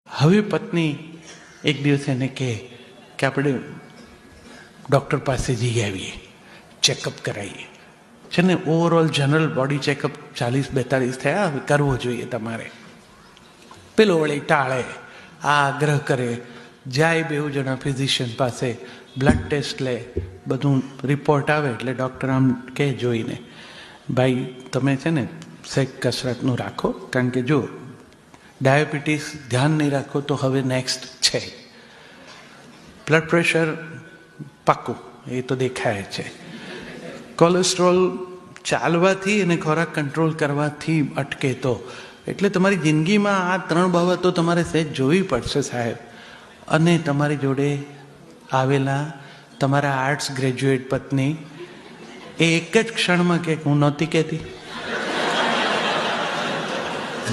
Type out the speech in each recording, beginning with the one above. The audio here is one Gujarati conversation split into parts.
હવે પત્ની એક દિવસ એને કહે કે આપણે ડૉક્ટર પાસે જઈ આવીએ, ચેકઅપ કરાવીએ. છે ને ઓવરઓલ જનરલ બોડી ચેકઅપ 40-42 થયા, હવે કરવો જોઈએ તમારે. પેલો વળી ટાળે, આ આગ્રહ કરે, જાય બેઉ જણા ફિઝિશિયન પાસે, બ્લડ ટેસ્ટ લે, બધું રિપોર્ટ આવે એટલે ડૉક્ટર આમ કહે જોઈને, ભાઈ તમે છે ને સહેજ કસરતનું રાખો, કારણ કે જો ડાયાબિટીસ ધ્યાન નહીં રાખો તો હવે નેક્સ્ટ છે. બ્લડ પ્રેશર પાક્કું, એ તો દેખાય છે. કોલેસ્ટ્રોલ ચાલવાથી અને ખોરાક કંટ્રોલ કરવાથી અટકે તો. એટલે તમારી જિંદગીમાં આ 3 બાબતો તમારે સહેજ જોવી પડશે સાહેબ. અને તમારી જોડે આવેલા તમારા આર્ટ્સ ગ્રેજ્યુએટ પત્ની એ એક જ ક્ષણમાં કે હું નહોતી કહેતી.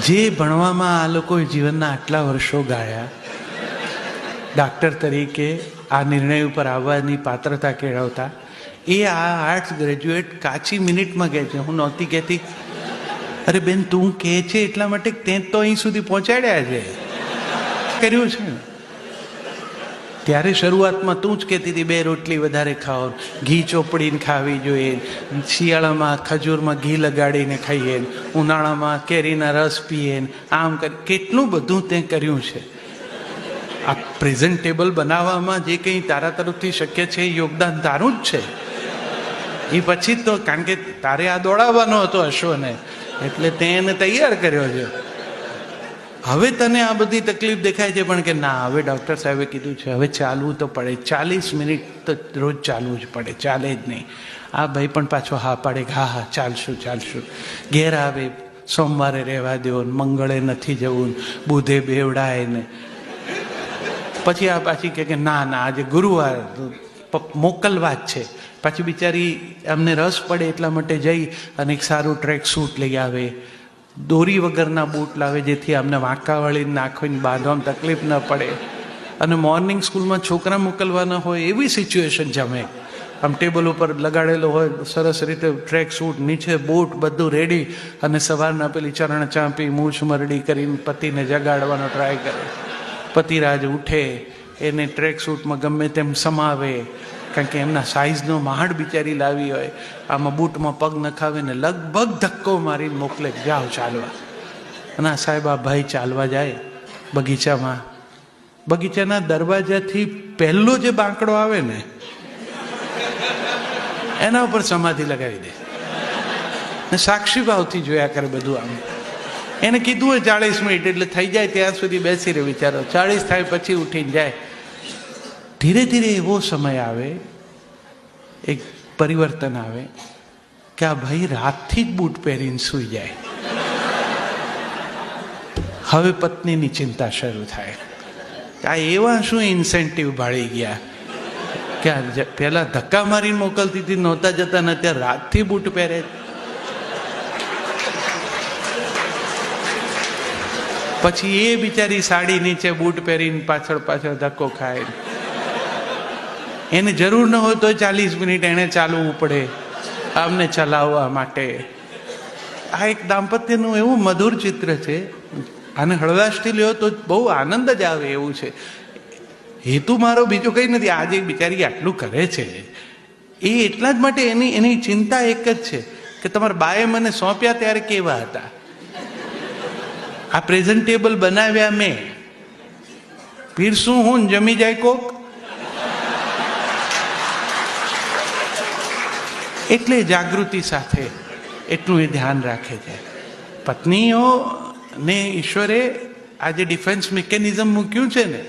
જે ભણવામાં આ લોકોએ જીવનના આટલા વર્ષો ગાળ્યા, ડાક્ટર તરીકે આ નિર્ણય ઉપર આવવાની પાત્રતા કેળવતા, એ આ આર્ટ્સ ગ્રેજ્યુએટ કાચી મિનિટમાં કહે છે હું નહોતી કહેતી. અરે બેન, તું કહે છે એટલા માટે તે તો અહીં સુધી પહોંચાડ્યા છે, કર્યું છે. ત્યારે શરૂઆતમાં તું જ કહેતી હતી 2 રોટલી વધારે ખાઓ, ઘી ચોપડીને ખાવી જોઈએ, શિયાળામાં ખજૂરમાં ઘી લગાડીને ખાઈએ, ઉનાળામાં કેરીના રસ પીએ, આમ કરી કેટલું બધું તે કર્યું છે. આ પ્રેઝન્ટેબલ બનાવવામાં જે કંઈ તારા તરફથી શક્ય છે એ યોગદાન તારું જ છે. એ પછી તો કારણ કે તારે આ દોડાવવાનો હતો અશ્વને, એટલે તે એને તૈયાર કર્યો છે. હવે તને આ બધી તકલીફ દેખાય છે, પણ કે ના, હવે ડૉક્ટર સાહેબે કીધું છે હવે ચાલવું તો પડે, 40 મિનિટ તો રોજ ચાલવું જ પડે, ચાલે જ નહીં. આ ભાઈ પણ પાછો હા પાડે, હા ચાલશું. ઘેર આવે, સોમવારે રહેવા દો, મંગળે નથી જવું, બુધે બેવડાય ને પછી આ પાછી કે ના આજે ગુરુવાર મોકલવા જ છે. પાછી બિચારી અમને રસ પડે એટલા માટે જઈ અને એક સારું ટ્રેક સૂટ લઈ આવે, દોરી વગરના બૂટ લાવે, જેથી અમને વાંકા વળીને નાખીને બાંધવામાં તકલીફ ન પડે. અને મોર્નિંગ સ્કૂલમાં છોકરા મોકલવાના હોય એવી સિચ્યુએશન જમે, આમ ટેબલ ઉપર લગાડેલો હોય સરસ રીતે ટ્રેક સૂટ, નીચે બૂટ, બધું રેડી, અને સવારના પેલી ચરણ ચાંપી મૂછ મરડી કરીને પતિને જગાડવાનો ટ્રાય કરે. પતિરાજ ઉઠે, એને ટ્રેક સૂટમાં ગમે તેમ સમાવે, કારણ કે એમના સાઇઝનો મહાડ બિચારી લાવી હોય, આમાં બૂટમાં પગ નખાવે ને લગભગ ધક્કો મારીને મોકલે, જાઓ ચાલવા. અને આ સાહેબ આ ભાઈ ચાલવા જાય બગીચામાં, બગીચાના દરવાજાથી પહેલો જે બાંકડો આવે ને એના ઉપર સમાધિ લગાવી દે ને સાક્ષી ભાવથી જોયા કરે બધું. આમ એને કીધું હોય 40 મિનિટ એટલે થઈ જાય ત્યાં સુધી બેસી રહે વિચારો, 40 થાય પછી ઉઠીને જાય. ધીરે ધીરે એવો સમય આવે, એક પરિવર્તન આવે કે આ ભાઈ રાતથી જ બૂટ પહેરીને સૂઈ જાય. હવે પત્નીની ચિંતા શરૂ થાય કે આ એવા શું ઇન્સેન્ટિવ ભાળી ગયા કે પેલા ધક્કા મારીને મોકલતી હતી, નહોતા જતા ને અત્યારે રાતથી બૂટ પહેરે. પછી એ બિચારી સાડી નીચે બૂટ પહેરીને પાછળ ધક્કો ખાય. એને જરૂર ન હોય તો 40 મિનિટ એને ચાલવું પડે આમને ચલાવવા માટે. આ એક દાંપત્યનું એવું મધુર ચિત્ર છે. આને હળવાશથી લ્યો તો બહુ આનંદ જ આવે એવું છે. હેતુ મારો બીજો કંઈ નથી. આજે બિચારી આટલું કરે છે એ એટલા જ માટે એની ચિંતા એક જ છે કે તમારા બાએ મને સોંપ્યા ત્યારે કેવા હતા, આ પ્રેઝન્ટેબલ બનાવ્યા મેં, પીરસું હું જમી જાય કોક. એટલે જાગૃતિ સાથે એટલું એ ધ્યાન રાખે છે. પત્નીઓને ઈશ્વરે આ જે ડિફેન્સ મિકેનિઝમ મૂક્યું છે ને,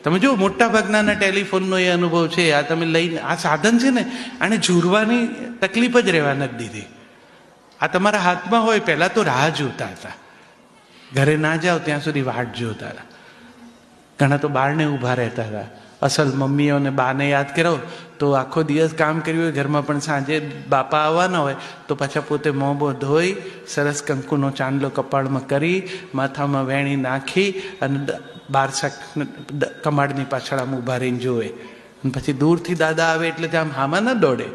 તમે જો મોટા ભાગના ટેલિફોનનો એ અનુભવ છે, આ તમે લઈને આ સાધન છે ને, આને ઝૂરવાની તકલીફ જ રહેવા નથી દીધી. આ તમારા હાથમાં હોય. પહેલાં તો રાહ જોતા હતા, ઘરે ના જાઓ ત્યાં સુધી વાટ જોતા હતા. ઘણા તો બારણે ઊભા રહેતા હતા. અસલ મમ્મીઓને બાને યાદ કરો તો આખો દિવસ કામ કર્યું હોય ઘરમાં, પણ સાંજે બાપા આવવાના હોય તો પાછા પોતે મોં ધોઈ સરસ કંકુનો ચાંદલો કપાળમાં કરી, માથામાં વેણી નાખી અને બારસા કમાડની પાછળ આમ ઊભા રહીને જોવે. અને પછી દૂરથી દાદા આવે એટલે આમ હામાં ન દોડે,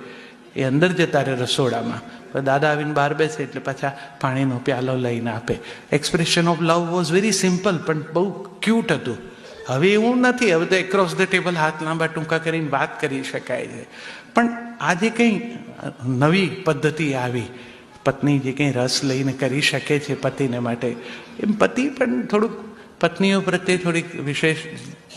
એ અંદર જતા રહે રસોડામાં. દાદા આવીને બહાર બેસે એટલે પાછા પાણીનો પ્યાલો લઈને આપે. Expression of love was very simple, પણ બહુ ક્યુટ હતું. હવે એવું નથી, હવે તો એક્રોસ ધ ટેબલ હાથ લાંબા ટૂંકા કરીને વાત કરી શકાય છે. પણ આજે કંઈ નવી પદ્ધતિ આવી, પત્ની જે કંઈ રસ લઈને કરી શકે છે પતિને માટે, એમ પતિ પણ થોડુંક પત્નીઓ પ્રત્યે થોડીક વિશેષ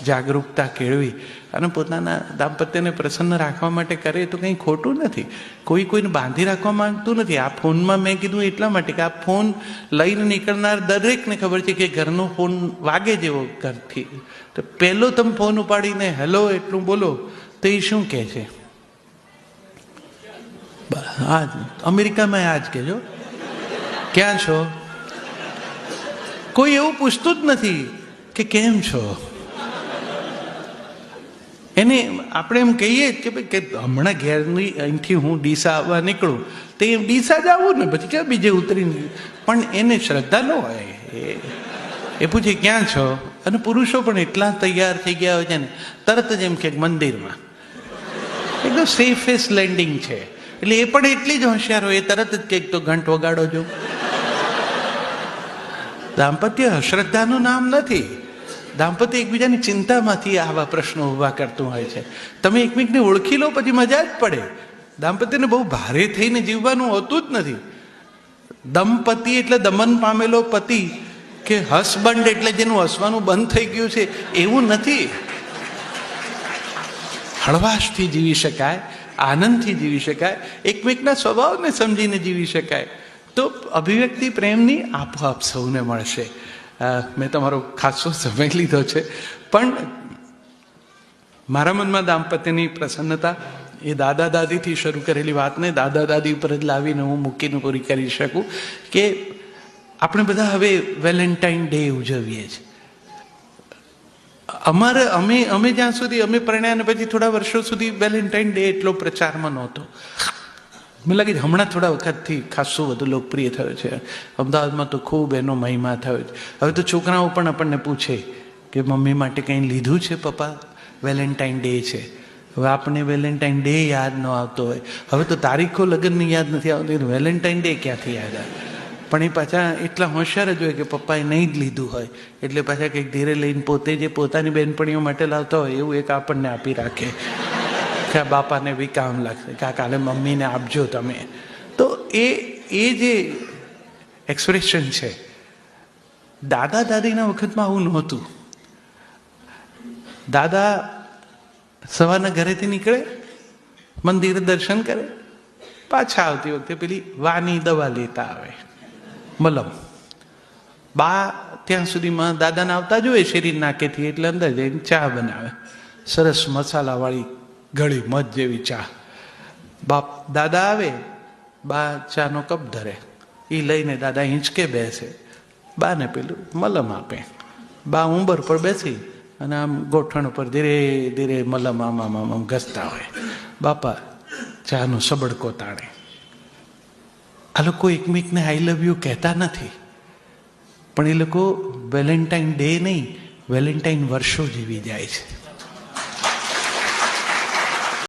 જાગૃતતા કેળવી અને પોતાના દાંપત્યને પ્રસન્ન રાખવા માટે કરે તો કંઈ ખોટું નથી. કોઈને બાંધી રાખવા માંગતું નથી. આ ફોનમાં મેં કીધું એટલા માટે કે આ ફોન લઈને નીકળનાર દરેકને ખબર છે કે ઘરનો ફોન વાગે જેવો ઘરથી, તો પહેલો તમે ફોન ઉપાડીને હેલો એટલું બોલો તો એ શું કહે છે? આ અમેરિકામાં આ જ કહેજો, ક્યાં છો? કોઈ એવું પૂછતું જ નથી કે કેમ છો. એને આપણે એમ કહીએ કે ભાઈ કે હમણાં ઘેરની અહીંથી હું ડીસા આવવા નીકળું તો એમ ડીસા જ આવું ને, પછી ક્યાં બીજે ઉતરીને. પણ એને શ્રદ્ધા ન હોય, એ પૂછે ક્યાં છો. અને પુરુષો પણ એટલા તૈયાર થઈ ગયા હોય છે ને, તરત જ એમ કે મંદિરમાં. એકદમ સેફેસ્ટ લેન્ડિંગ છે. એટલે એ પણ એટલી જ હોશિયાર હોય, એ તરત જ કંઈક તો ઘંટ વગાડો જો. દાંપત્ય અશ્રદ્ધાનું નામ નથી. દાંપત્ય એકબીજાની ચિંતામાંથી આવા પ્રશ્નો ઊભા કરતું હોય છે. તમે એકમેકને ઓળખી લો પછી મજા જ પડે. દાંપત્યને બહુ ભારે થઈને જીવવાનું હોતું જ નથી. દંપતિ એટલે દમન પામેલો પતિ કે હસબન્ડ એટલે જેનું હસવાનું બંધ થઈ ગયું છે એવું નથી. હળવાશથી જીવી શકાય, આનંદથી જીવી શકાય, એકમેકના સ્વભાવને સમજીને જીવી શકાય, તો અભિવ્યક્તિ પ્રેમની આપોઆપ સૌને મળશે. મેં તમારો ખાસો સમય લીધો છે, પણ મારા મનમાં દાંપત્યની પ્રસન્નતા એ દાદા દાદીથી શરૂ કરેલી વાતને દાદા દાદી ઉપર જ લાવીને હું મૂકીને પૂરી કરી શકું કે આપણે બધા હવે વેલેન્ટાઇન ડે ઉજવીએ છીએ. અમે જ્યાં સુધી અમે પરણ્યા પછી થોડા વર્ષો સુધી વેલેન્ટાઇન ડે એટલો પ્રચારમાં નહોતો. મને લાગે છે હમણાં થોડા વખતથી ખાસું વધુ લોકપ્રિય થયો છે. અમદાવાદમાં તો ખૂબ એનો મહિમા થયો છે. હવે તો છોકરાઓ પણ આપણને પૂછે કે મમ્મી માટે કંઈ લીધું છે પપ્પા? વેલેન્ટાઇન ડે છે. હવે આપણને વેલેન્ટાઇન ડે યાદ ન આવતો હોય, હવે તો તારીખો લગ્નની યાદ નથી આવતી, વેલેન્ટાઇન ડે ક્યાંથી યાદ આવે? પણ એ પાછા એટલા હોશિયાર જ હોય કે પપ્પાએ નહીં જ લીધું હોય એટલે પાછા કંઈક ધીરે લઈને પોતે જે પોતાની બહેનપણીઓ માટે લાવતા હોય એવું એક આપણને આપી રાખે કે બાપાને બી કામ લાગશે, કાલે મમ્મીને આપજો તમે. તો એ જે એક્સપ્રેશન છે, દાદા દાદીના વખતમાં આવું નહોતું. દાદા સવારના ઘરેથી નીકળે, મંદિરે દર્શન કરે, પાછા આવતી વખતે પેલી વાની દવા લેતા આવે, મલમ. બા ત્યાં સુધીમાં દાદાને આવતા જોઈએ શેરી નાકેથી, એટલે અંદર જઈને ચા બનાવે, સરસ મસાલાવાળી ગળી મધ જેવી ચા. દાદા આવે, બા ચાનો કપ ધરે, એ લઈને દાદા હિંચકે બેસે, બાને પેલું મલમ આપે. બા ઉંબર પર બેસી અને આમ ગોઠણ ઉપર ધીરે ધીરે મલમ આમ ઘસતા હોય. બાપા ચાનો સબડકો તાણે. આ લોકો એકમેકને આઈ લવ યુ કહેતા નથી, પણ એ લોકો વેલેન્ટાઇન ડે નહીં, વેલેન્ટાઇન વર્ષો જીવી જાય છે.